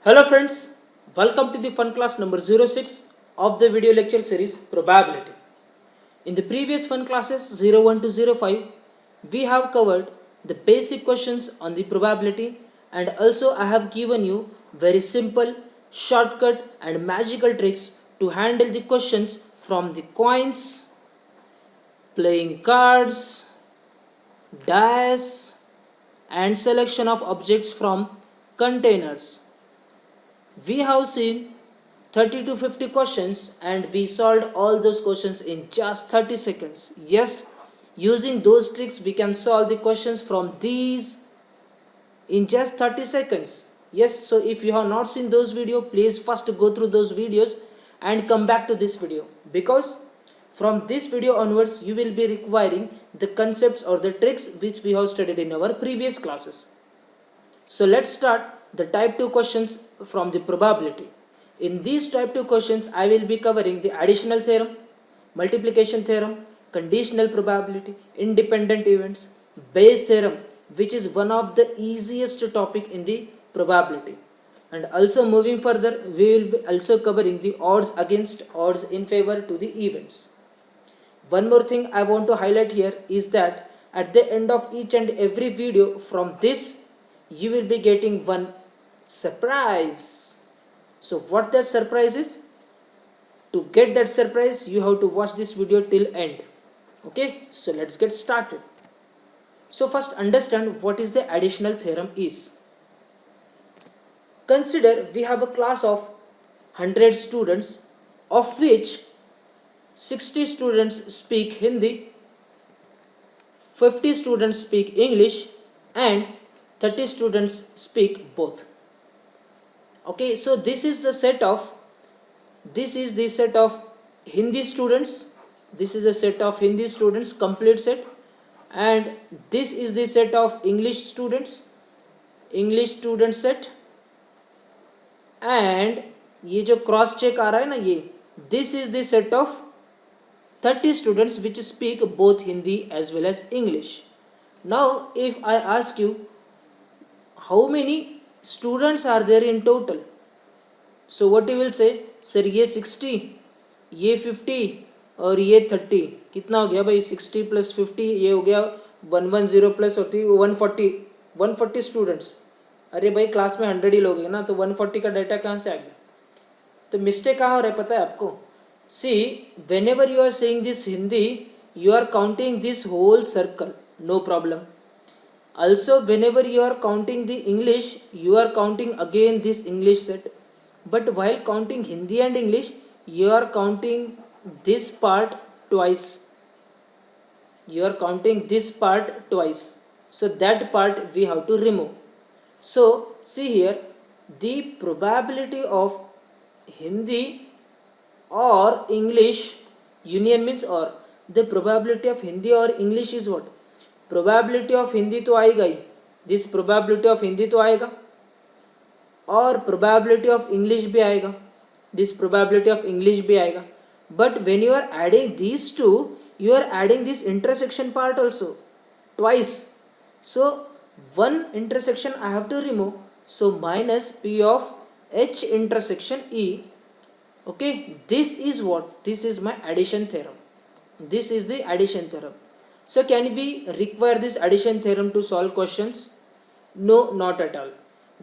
Hello friends, welcome to the fun class number 06 of the video lecture series Probability. In the previous fun classes 01 to 05, we have covered the basic questions on the probability, and also I have given you very simple, shortcut and magical tricks to handle the questions from the coins, playing cards, dice and selection of objects from containers. We have seen 30 to 50 questions and we solved all those questions in just 30 seconds. Yes, using those tricks we can solve the questions from these in just 30 seconds. Yes, so if you have not seen those videos, please first go through those videos and come back to this video, because from this video onwards you will be requiring the concepts or the tricks which we have studied in our previous classes. So let's start the type 2 questions from the probability. In these type 2 questions, I will be covering the additional theorem, multiplication theorem, conditional probability, independent events, Bayes theorem, which is one of the easiest topic in the probability. And also moving further, we will be also covering the odds against, odds in favor to the events. One more thing I want to highlight here is that at the end of each and every video from this, you will be getting one surprise. So what that surprise is? To get that surprise, you have to watch this video till end. Okay, so let's get started. So first understand what is the additional theorem is. Consider we have a class of 100 students, of which 60 students speak Hindi, 50 students speak English and 30 students speak both. Okay, so this is the set of Hindi students. This is a set of Hindi students, complete set, and this is the set of English student set, and ये जो cross check आ रहा है ना, ये this is the set of 30 students which speak both Hindi as well as English. Now if I ask you how many students are there in total, so what you will say, sir ये 60, ये 50 और ये 30, कितना हो गया भाई? 60 + 50 ये हो गया 110 प्लस होती 140 स्टूडेंट्स. अरे भाई क्लास में 100 ही लोग हैं ना, तो 140 का डाटा कहाँ से आ गया? तो मिस्टेक कहाँ हो रहा है पता है आपको? सी whenever you are saying this Hindi, you are counting this whole circle, no problem. Also whenever you are counting the English, you are counting again this English set. But while counting Hindi and English, you are counting this part twice. So that part we have to remove. So see here, the probability of Hindi or English union means, or the probability of Hindi or English is what? Probability of Hindi तो आएगा ही, this probability of Hindi तो आएगा, और probability of English भी आएगा, this probability of English भी आएगा. But when you are adding these two, you are adding this intersection part also twice. So one intersection I have to remove, so minus P of H intersection E. Okay, this is what? This is my addition theorem. This is the addition theorem. So can we require this addition theorem to solve questions? No, not at all.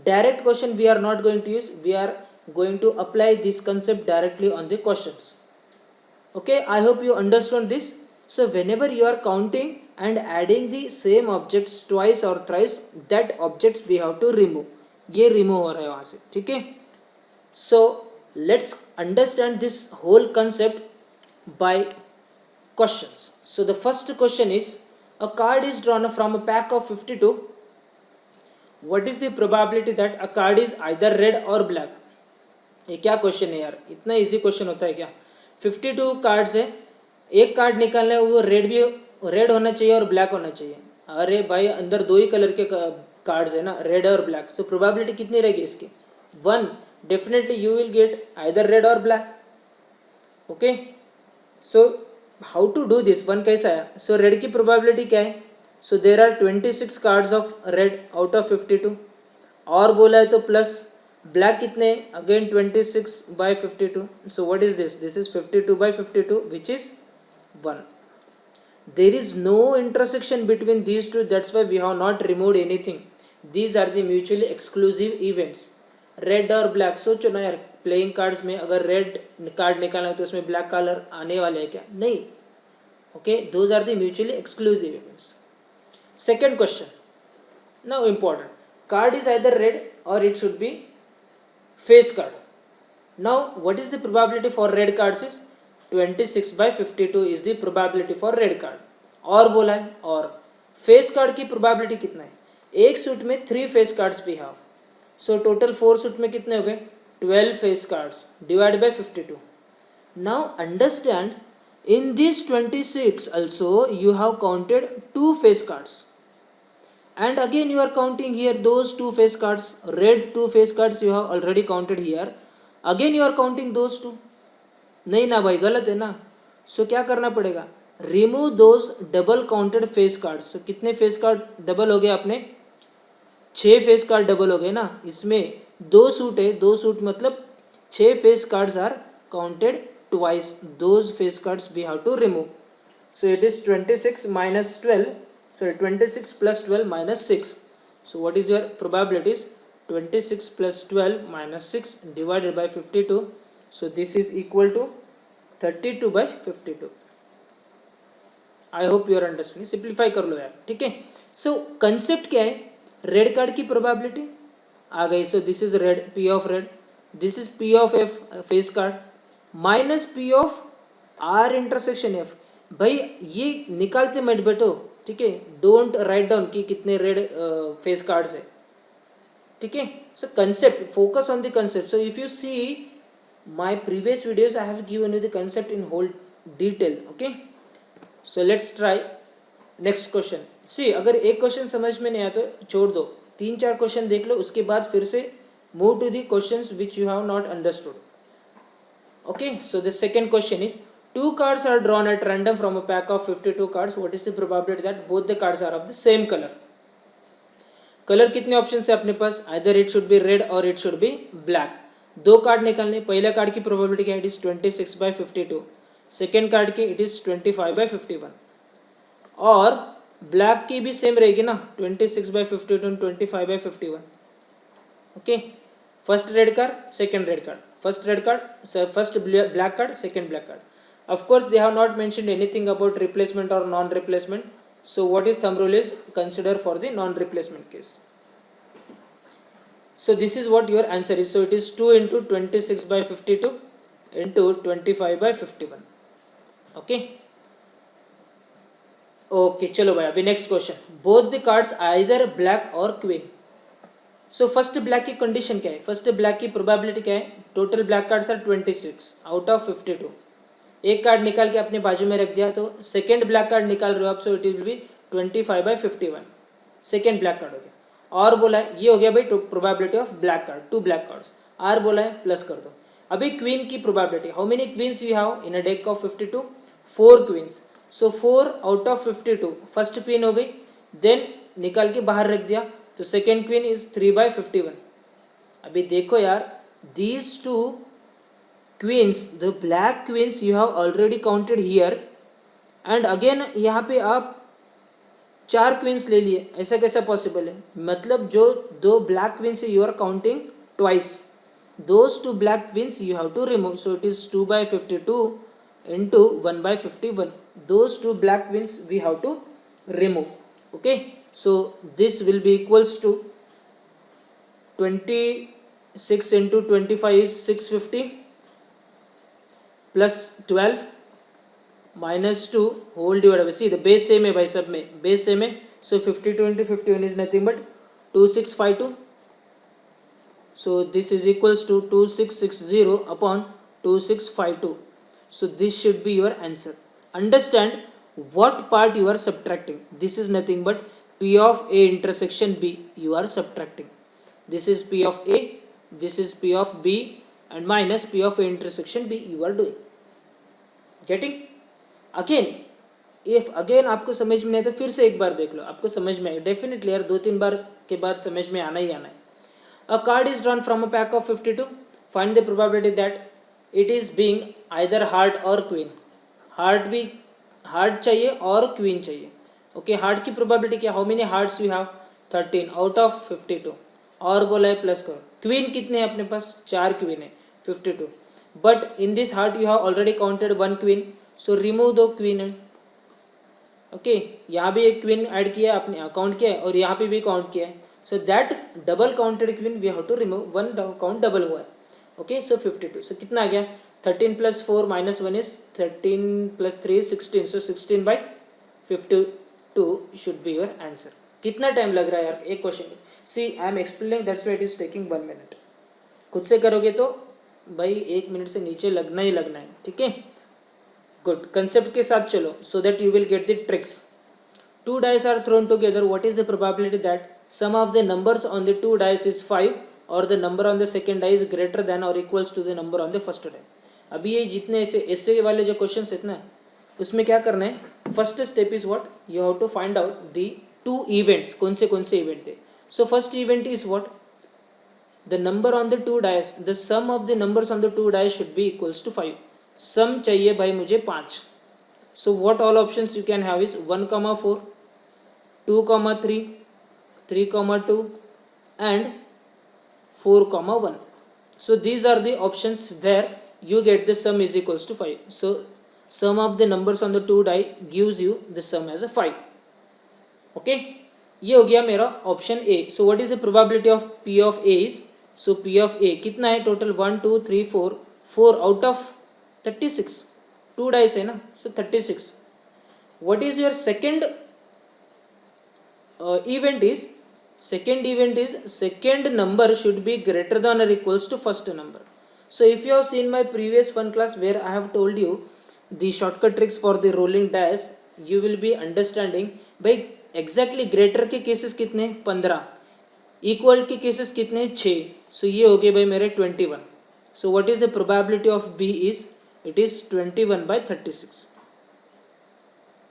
Direct question we are not going to use. We are going to apply this concept directly on the questions. Okay, I hope you understand this. So whenever you are counting and adding the same objects twice or thrice, that objects we have to remove. ये remove हो रहा है वहाँ से, ठीक है? So let's understand this whole concept by questions. So the first question is, a card is drawn from a pack of 52. What is the probability that a card is either red or black? ये क्या question है यार, इतना easy question होता है क्या? 52 cards है, एक कार्ड निकालना है, वो रेड होना चाहिए और ब्लैक होना चाहिए. अरे भाई अंदर दो ही कलर के कार्ड्स है ना, रेड और ब्लैक. तो प्रोबेबिलिटी कितनी रहेगी इसकी? 1. Definitely you will get either red or black. Okay, so how to do this? 1 कैसा है? सो रेड की प्रोबेबिलिटी क्या है? So there are 26 cards of red out of 52. और बोला है तो प्लस ब्लैक कितने, again 26/52. So what is this, this is 52/52 which is 1. There is no intersection between these two, that's why we have not removed anything. These are the mutually exclusive events. Red or black, सोचो ना यार, playing cards में अगर red card निकालना है तो उसमें black colour आने वाले हैं क्या, नहीं. Okay, those are the mutually exclusive events. Second question, now important. Card is either red और it should be face card. Now what is the probability for red cards is 26/52 is the probability for red card. और बोला है, और face card की probability कितना है, एक suit में 3 face cards we have. So total 4 suit में कितने हो गए, 12 face cards divide by 52. Now understand, in this 26 also you have counted 2 face cards, and again you are counting here those 2 face cards. Red 2 face cards you have already counted here, again you are counting those 2. नहीं ना भाई, गलत है ना. सो क्या करना पड़ेगा, remove those double counted face card. So कितने फेस कार्ड डबल हो गए अपने, 6 फेस कार्ड डबल हो गए ना. इसमें 2 सूट है, 2 सूट मतलब 6 face cards are counted twice. Those face cards we have to remove. So it is 26 minus 12, sorry 26 plus 12 minus 6. So what is your probabilities, 26 plus 12 minus 6 divided by 52. So this is equal to 32/52. I hope you are understanding. Simplify कर लो यार, ठीक है. So concept क्या है, red card की probability आ गई. So this is red, P of red, this is P of F face card, minus P of R intersection F. भाई ये निकालते मत बैठो, ठीक है. डोंट राइट डाउन कि कितने रेड फेस कार्ड्स है, ठीक है. So concept, focus on the concept. So if you see my previous videos I have given you the concept in whole detail. Okay, so let's try next question. See, अगर एक question समझ में नहीं आया तो छोड़ दो, 3-4 क्वेश्चन देख लो, उसके बाद फिर से move to the questions which you have not understood. Okay, so the second question is, 2 cards are drawn at random from a pack of 52 cards. What is the probability that both the cards are of the same color? Colour कितने option है अपने पास, either it should be red और it should be black. 2 card निकालने, पहला card की probability क्या है, इट इज 26/52. सेकेंड कार्ड की इट इज 25/51. और ब्लैक की भी सेम रहेगी ना, 26/52 and 25/51. Okay, first red card, second red card, first red card, first black card, second black card. Of course they have not mentioned anything about replacement or non replacement. So what is thumb rule is, consider for the non replacement case. So this is what your answer is. So it is 2 into 26/52 into 25/51. Okay, okay, चलो भाई, अभी next question. Both the cards either black or queen. So first black की condition क्या है, first black की probability क्या है, total black cards are 26 out of 52. एक कार्ड निकाल के अपने बाजू में रख दिया, तो सेकेंड ब्लैक कार्ड निकाल रहे हो आप, so it will be 25/51. Second black card हो गया. और बोला है, ये हो गया भाई probability of black card, 2 black cards. Or बोला है, प्लस कर दो. अभी क्वीन की probability, how many queens we have in a deck of 52, 4 queens. So 4 out of 52, first queen हो गई, देन निकाल के बाहर रख दिया, तो सेकेंड क्वीन इज 3/51. अभी देखो यार, these 2 queens, the black queens you have already counted here, and again यहाँ पे आप 4 क्वींस ले लिए, ऐसा कैसा पॉसिबल है. मतलब जो 2 ब्लैक क्वींस है you are counting twice. Those 2 black queens you have to remove. So it is 2/52 into 1/51. Those 2 black queens we have to remove. Okay, so this will be equals to 26 into 25 is 650 plus 12 minus 2 whole divided by, see the base same है भाई, सब में base same है. So 52 into 51 is nothing but 2652. So this is equals to 2660 upon 2652. So this should be your answer. Understand what part you are subtracting. This is nothing but P of A intersection B you are subtracting. This is P of A, this is P of B, and minus P of A intersection B you are doing. Getting? Again, if again आपको समझ में नहीं तो फिर से एक बार देख लो, आपको समझ में आएगा डेफिनेटली यार. 2-3 बार के बाद समझ में आना ही आना है. A card is drawn from a pack of 52. Find the probability that it is being either heart or queen. Heart चाहिए और क्वीन चाहिए. ओके, हार्ट की प्रोबेबिलिटी क्या, how many hearts you have, 13 out of 52. और बोला है plus करो. Queen कितने हैं अपने पास, 4 क्वीन है, 52. But in this heart you have already counted 1 queen, so remove दो क्वीन एंड. ओके, यहाँ भी एक क्वीन ऐड किया है, आपने काउंट किया है, और यहाँ पे भी काउंट किया है. So that double counted queen we have to remove, 1 count double हुआ है. ओके, सो 52. सो कितना आ गया, 13 plus 4 minus 1 is 13 plus 3 is 16. So 16 by 52 should be your answer. कितना टाइम लग रहा है यार एक क्वेश्चन में. See I am explaining, that's why it is taking 1 minute. खुद से करोगे तो भाई 1 मिनट से नीचे लगना ही लगना है. ठीक है, गुड. कंसेप्ट के साथ चलो, so that you will get the tricks. 2 dice are thrown together. What is the probability that sum of the numbers on the 2 dice is 5 or the number on the second die is greater than or equals to the number on the first die? अभी ये जितने ऐसे वाले जो question है ना, उसमें क्या करना है, first step is what, you have to find out the 2 events, कौन से इवेंट थे. So first event is what, the number on the 2 dice, the sum of the numbers on the 2 dice should be equals to 5. Sum चाहिए भाई मुझे 5. So what all options you can have is 1,4, 2,3, 3,2 and 4,1. So these are the options where you get the sum is equals to 5. So sum of the numbers on the 2 die gives you the sum as a 5. okay, ये हो गया मेरा option A. So what is the probability of P of A is, so P of A कितना है total, 1 2 3 4 out of 36. 2 dice है ना, सो 36. What is your second event is, second number should be greater than or equals to first number. So if you have seen my previous fun class where I have told you the shortcut tricks for the rolling dice, you will be understanding भाई exactly greater के cases कितने, 15, equal के cases कितने, 6. so ये हो गए भाई मेरे 21. so what is the probability of B is, it is 21 by 36.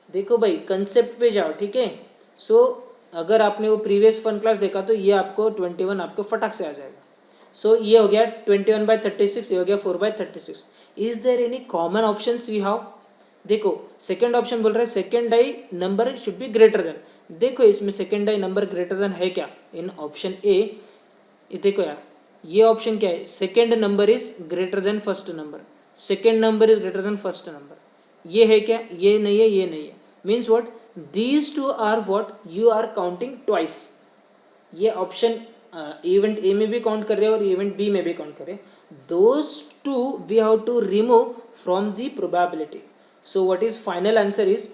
देखो भाई कंसेप्ट पे जाओ. ठीक है, सो अगर आपने वो प्रीवियस फन क्लास देखा तो ये आपको 21 आपको फटाक से आ जाएगा. सो ये हो गया 21 by 36, ये हो गया 4 by 36. Is there any common options we have. देखो सेकेंड ऑप्शन बोल रहा है second die number should be greater than. देखो इसमें second die number greater than है क्या, इन ऑप्शन ए. देखो यार ये ऑप्शन क्या है, second number is greater than first number, second number is greater than first number. ये है क्या, ये नहीं है, ये नहीं है. Means what, these two are what you are counting twice. ये ऑप्शन इवेंट ए में भी काउंट कर रहे हैं और इवेंट बी में भी काउंट कर रहे हैं. Those two we have to remove from the probability. So what is final answer is,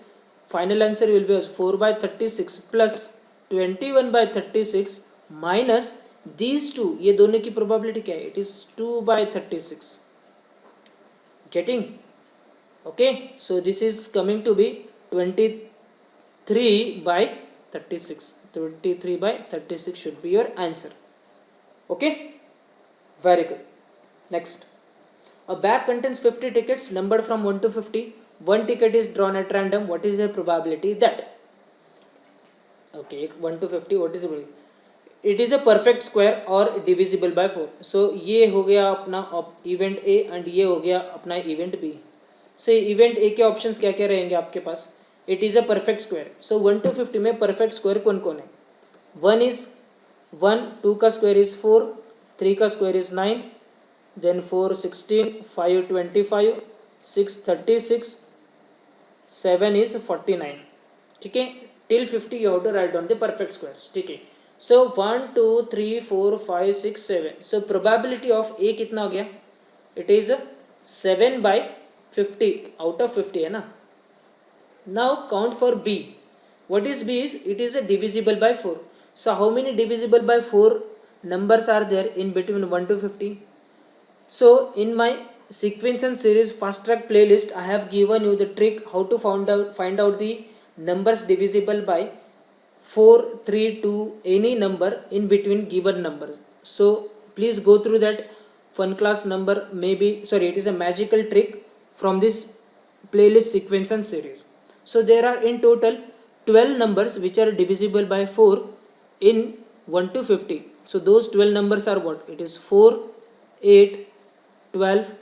final answer will be 4 by 36 plus 21 by 36 minus these two, ये दोनों की प्रोबेबिलिटी क्या है, it is 2 by 36. Getting, okay. So this is coming to be 23 by 36. 23 by 36 should be your answer. Okay, very good. Next, a bag contains 50 tickets numbered from 1 to 50. One ticket is drawn at random. What is the probability that, okay, 1 to 50, what is it? It is a perfect square or divisible by 4. so ये हो गया अपना event A and ये हो गया अपना event B. Say event A के options क्या क्या रहेंगे आपके पास, it is a perfect square. So 1 to 50 में परफेक्ट स्क्वायर कौन कौन है, 1 इज 1, 2 का स्क्वायर इज 4, 3 का स्क्वायर इज 9, देन 4 16, 5 25, 6 36, 7 इज 49. ठीक है, till 50 you have to write down the perfect squares. ठीक है, सो 1 2 3 4 5 6 7. सो प्रोबेबिलिटी ऑफ ए कितना हो गया, it is 7 by 50 out of 50 है ना. Now count for B. What is B is, it is a divisible by 4. So how many divisible by 4 numbers are there in between 1 to 50? So in my sequence and series fast track playlist, I have given you the trick how to find out the numbers divisible by 4, 3, 2, any number in between given numbers. So please go through that fun class number, maybe, sorry, it is a magical trick from this playlist sequence and series. So there are in total 12 numbers which are divisible by 4 in 1 to 50. So those 12 numbers are what? It is 4, 8, 12,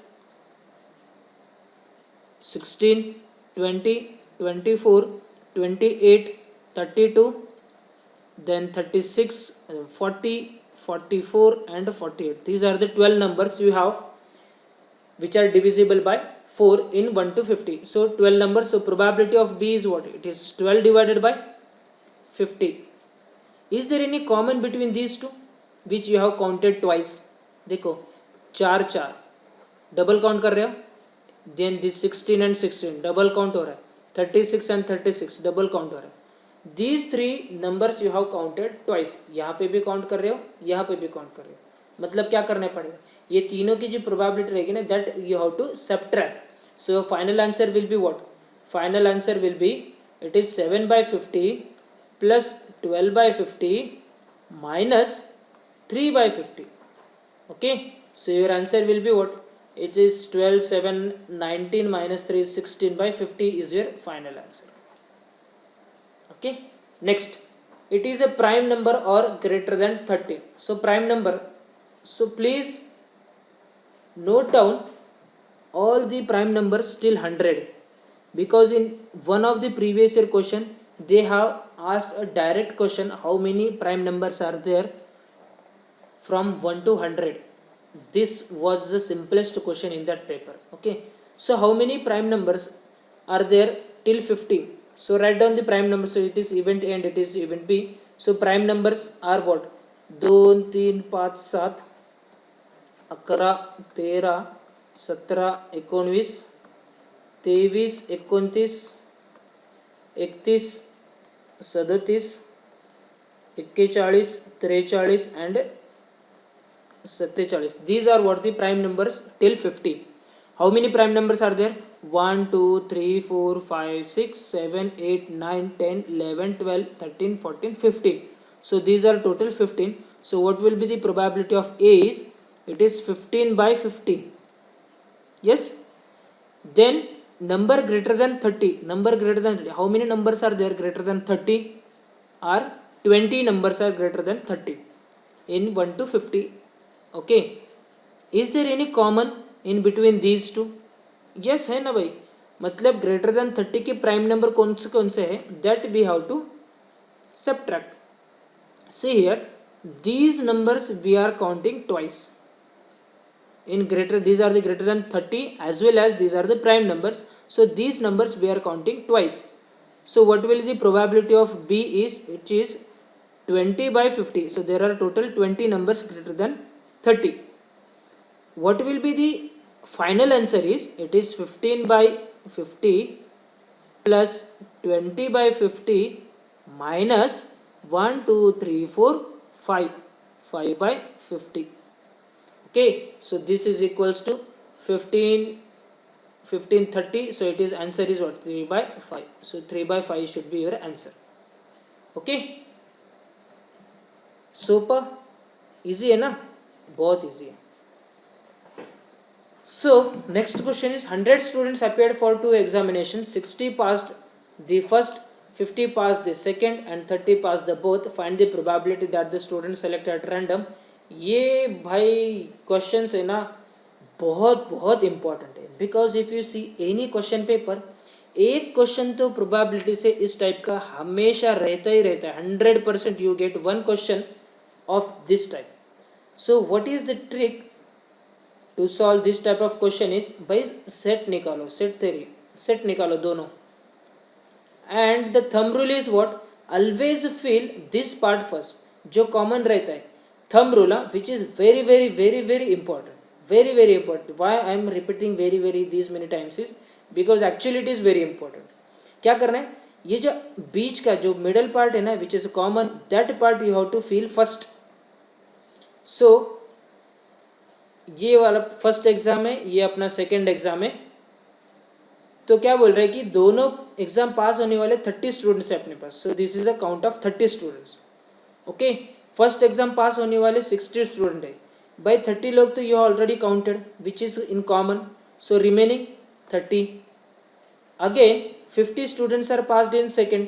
16, 20, 24, 28, 32, then 36, 40, 44 and 48. These are the 12 numbers you have which are divisible by 4 in 1 to 50. So 12 numbers. So probability of B is what? It is 12 divided by 50. Is there any common between these two which you have counted twice? देखो 4 4 double count कर रहे हो, then this 16 and 16 double count हो रहा है, 36 and 36 double count हो रहा है. These 3 numbers you have counted twice. यहाँ पे भी काउंट कर रहे हो, यहाँ पे भी काउंट कर रहे हो. मतलब क्या करना पड़ेगा, ये तीनों की जो प्रोबेबिलिटी रहेगी ना, that you have to subtract. So final answer will be what? Final answer will be it is 7/50 plus 12/50 minus 3/50. Okay, so your answer will be what? It is 12, 7, 19 minus 3 is 16/50 is your final answer. Okay, next, it is a prime number or greater than 30. So prime number, so please note down all the prime numbers till 100, because in one of the previous year question they have asked a direct question, how many prime numbers are there from 1 to 100. This was the simplest question in that paper. Okay, so how many prime numbers are there till 50? So write down the prime numbers. So it is event A and it is event B. So prime numbers are what? 2, 3, 5, 7, 11, 13, 17, 19, 23, 29, 31, 37, 41, 43 and 47. These are what the prime numbers till 50. How many prime numbers are there? 1, 2, 3, 4, 5, 6, 7, 8, 9, 10, 11, 12, 13, 14, 15. So these are total 15. So what will be the probability of A is, it is 15/50. Yes. Then number greater than 30. Number greater than 30. How many numbers are there greater than 30? Are 20 numbers are greater than 30 in 1 to 50. Okay, is there any common in between these two? Yes है ना भाई, मतलब greater than 30 के prime number कौन से है, that we have to subtract. See here, these numbers we are counting twice. In greater, these are the greater than 30 as well as these are the prime numbers. So these numbers we are counting twice. So what will the probability of B is, which is 20/50. So there are total 20 numbers greater than 30. What will be the final answer is, it is 15/50 plus 20/50 minus 1, 2, 3, 4, 5, 5/50. Okay, so this is equals to 15 30. So it is answer is what? 3/5. So 3/5 should be your answer. Okay, super easy है ना, बहुत easy है. So next question is, 100 students appeared for 2 examinations. 60 passed the first, 50 passed the second and 30 passed the both. Find the probability that the students selected at random. ये भाई questions है ना, बहुत बहुत इंपॉर्टेंट है. Because if you see any question paper, एक question तो probability से इस टाइप का हमेशा रहता ही रहता है. 100% you get one question of this type. So what is the trick to solve this type of question is, भाई सेट निकालो, सेट थ्योरी, सेट निकालो दोनों. And the thumb rule is what? Always fill this part first, जो common रहता है. Thumb rule, which is very very very very important, very very important. Why I am repeating very these many times is because actually it is very important. क्या करना है, ये जो बीच का जो मिडल पार्ट है ना, which is common, that part you have to feel first. So ये वाला फर्स्ट एग्जाम है, ये अपना सेकेंड एग्जाम है. तो क्या बोल रहे हैं कि दोनों एग्जाम पास होने वाले 30 स्टूडेंट्स है अपने पास. So this is a count of 30 students. Okay, first exam pass होने वाले 60 स्टूडेंट है. by 30 log तो you already counted which is in common, so remaining 30. Again 50 students are passed in second,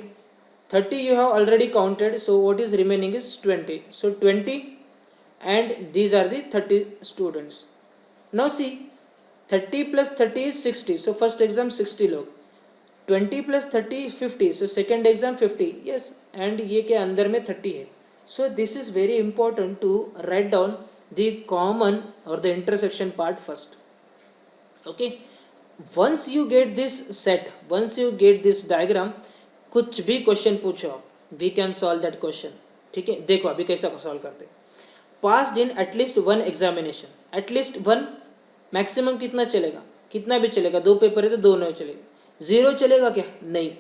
30 you have already counted, so what is remaining is 20. So 20 and these are the 30 students. Now see, 30 plus 30 is 60, so first exam 60 लोग, 20 plus 30 is 50, so second exam 50, yes, and ये के अंदर में 30 है. So this is very important to write down the common or the intersection part first. Okay, once you get this set, once you get this diagram, कुछ भी question पूछो आप, we can solve that question. ठीक है, देखो अभी कैसा solve करते. Passed in at least one examination, at least one, maximum कितना चलेगा, कितना भी चलेगा, 2 पेपर है तो 2 नहीं चलेगा, 0 चलेगा क्या, नहीं,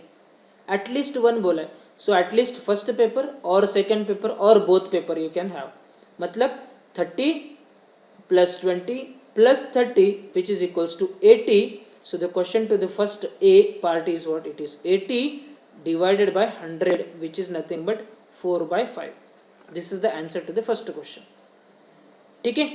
एटलीस्ट 1 बोला है. सो एटलीस्ट फर्स्ट पेपर और सेकेंड पेपर और both paper you can have, मतलब 30 plus 20 plus 30 which is equals to 80. So the question to the first A part is what? It is 80 divided by 100, which is nothing but 4/5. This is the answer to the first question. ठीक है.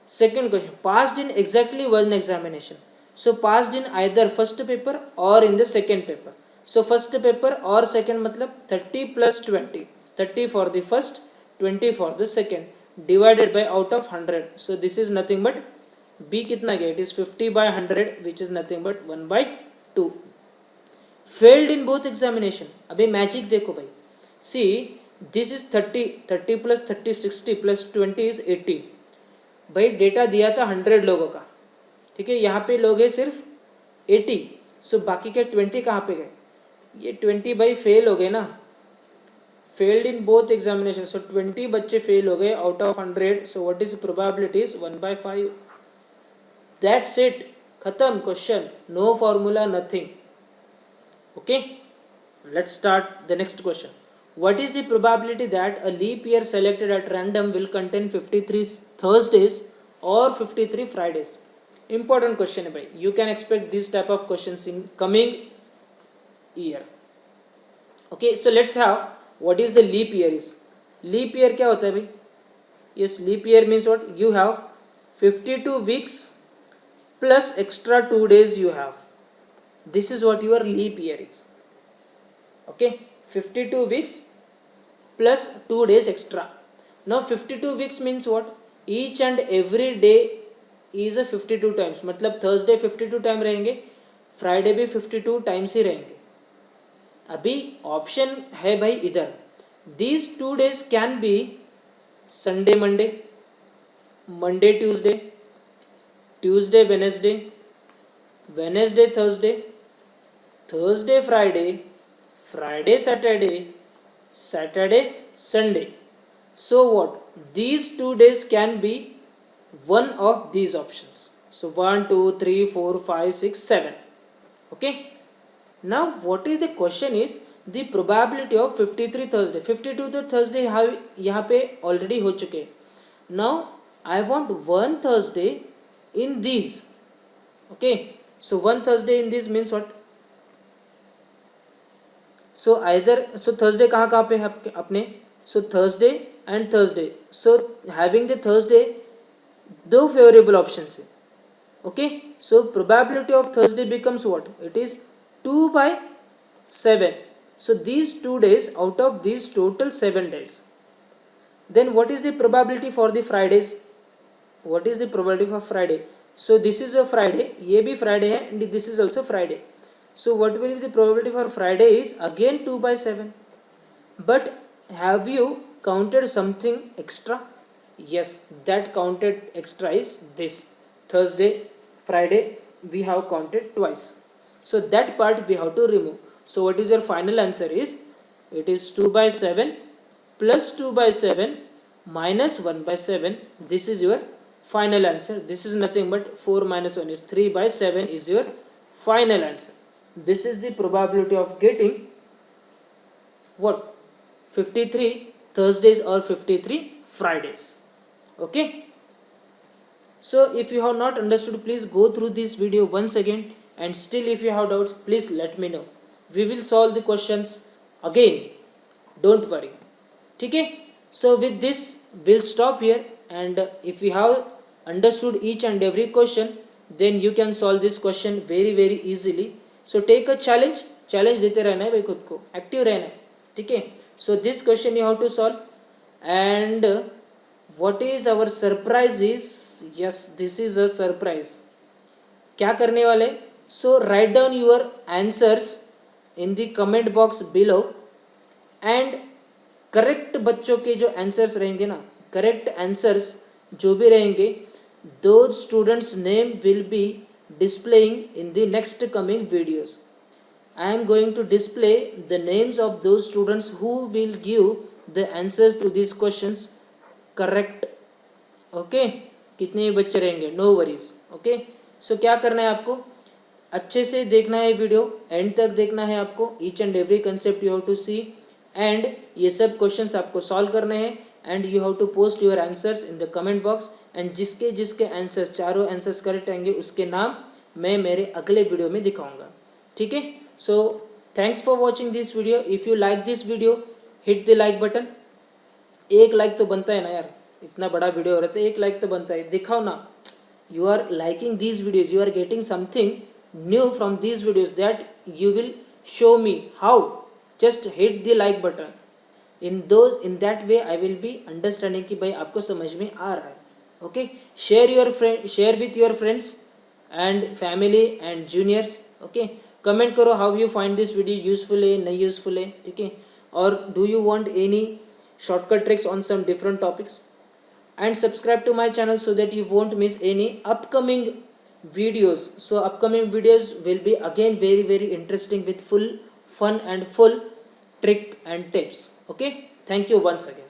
Second question, passed in exactly one examination. So passed in either first paper or in the second paper. So first paper or second मतलब 30 plus 20, 30 for the first, 20 for the second, divided by out of 100. So this is nothing but B कितना गया, it is 50/100, which is nothing but 1/2. Failed in both examination. अभी magic देखो भाई, see this is 30, 30 plus 30 60 plus 20 is 80. भाई data दिया था 100 लोगों का, ठीक है, यहाँ पे लोग हैं सिर्फ 80, सो बाकी के 20 कहाँ पे गए, ये 20 भाई फेल हो गए ना, failed in both examination, so 20 बच्चे फेल हो गए out of 100. So what is probabilities, 1/5. That's it, खत्म question, no formula, nothing. Okay, let's start the next question. What is the probability that a leap year selected at random will contain 53 Thursdays or 53 Fridays? Important question है भाई, you can expect this type of questions in coming year. Okay, so let's have what is the leap year is. Leap year क्या होता है भाई? Yes, leap year means what? You have 52 weeks plus extra 2 days you have. This is what your leap year is. Okay, 52 weeks plus 2 days extra. Now 52 weeks means what? Each and every day is a 52 times, मतलब Thursday 52 time रहेंगे, Friday भी 52 times ही रहेंगे. अभी option है भाई इधर, these 2 days can be Sunday Monday, Monday Tuesday, Tuesday Wednesday, Wednesday Thursday, Thursday Friday, Friday Saturday, Saturday Sunday. So what? These 2 days can be one of these options. So 1 2 3 4 5 6 7. Okay, now what is the question is the probability of 53 Thursday. 52 तो Thursday यहाँ पे already हो चुके. Now I want one Thursday in these. Okay, so one Thursday in this means what? So either, so Thursday कहाँ कहाँ पे है अपने, so Thursday and Thursday, so having the Thursday 2 favourable option है. Okay, so probability of Thursday becomes what, it is 2/7. So these 2 days out of these total 7 days. Then what is the probability for the Fridays, what is the probability for Friday, so this is a Friday, ये भी Friday है and this is also Friday. So what will be the probability for Friday is again 2/7. But have you counted something extra? Yes, that counted extra is this Thursday, Friday we have counted twice. So that part we have to remove. So what is your final answer is, it is 2/7 plus 2/7 minus 1/7. This is your final answer. This is nothing but 4 minus 1 is 3/7 is your final answer. This is the probability of getting what, 53 Thursdays or 53 Fridays. Okay, so if you have not understood, please go through this video once again, and still if you have doubts, please let me know. We will solve the questions again, don't worry. ठीक है, so with this we'll stop here, and if you have understood each and every question, then you can solve this question very very easily. So take a challenge देते रहना है भाई, खुद को active रहना है. ठीक है, so this question you have to solve, and what is our surprise is, yes, this is a surprise. क्या करने वाले? So write down your answers in the comment box below and correct बच्चों के जो आंसर्स रहेंगे ना, correct answers जो भी रहेंगे, those students name will be displaying in the next coming videos. I am going to display the names of those students who will give the answers to these questions correct. Okay, कितने बच्चे रहेंगे, no worries. Okay, सो क्या करना है आपको, अच्छे से देखना है वीडियो, एंड तक देखना है आपको. Each and every concept you have to see and ये सब क्वेश्चंस आपको सॉल्व करने हैं and you have to post your answers in the comment box. And जिसके जिसके आंसर्स, चारों आंसर्स करेक्ट आएंगे उसके नाम मैं मेरे अगले वीडियो में दिखाऊंगा. ठीक है, so thanks for watching this video. If you like this video, hit the like button. एक लाइक तो बनता है ना यार, इतना बड़ा वीडियो हो रहा है तो एक लाइक तो बनता है. दिखाओ ना, you are liking these videos, you are getting something new from these videos that you will show me how. Just hit the like button. In that way I will be understanding कि भाई आपको समझ में आ रहा है. Okay, share with your friends and family and juniors. Okay, comment करो how you find this video useful है नहीं useful है. ठीक है, और do you want any shortcut tricks on some different topics, and subscribe to my channel so that you won't miss any upcoming videos. So upcoming videos will be again very very interesting with full fun and full trick and tips. Okay, thank you once again.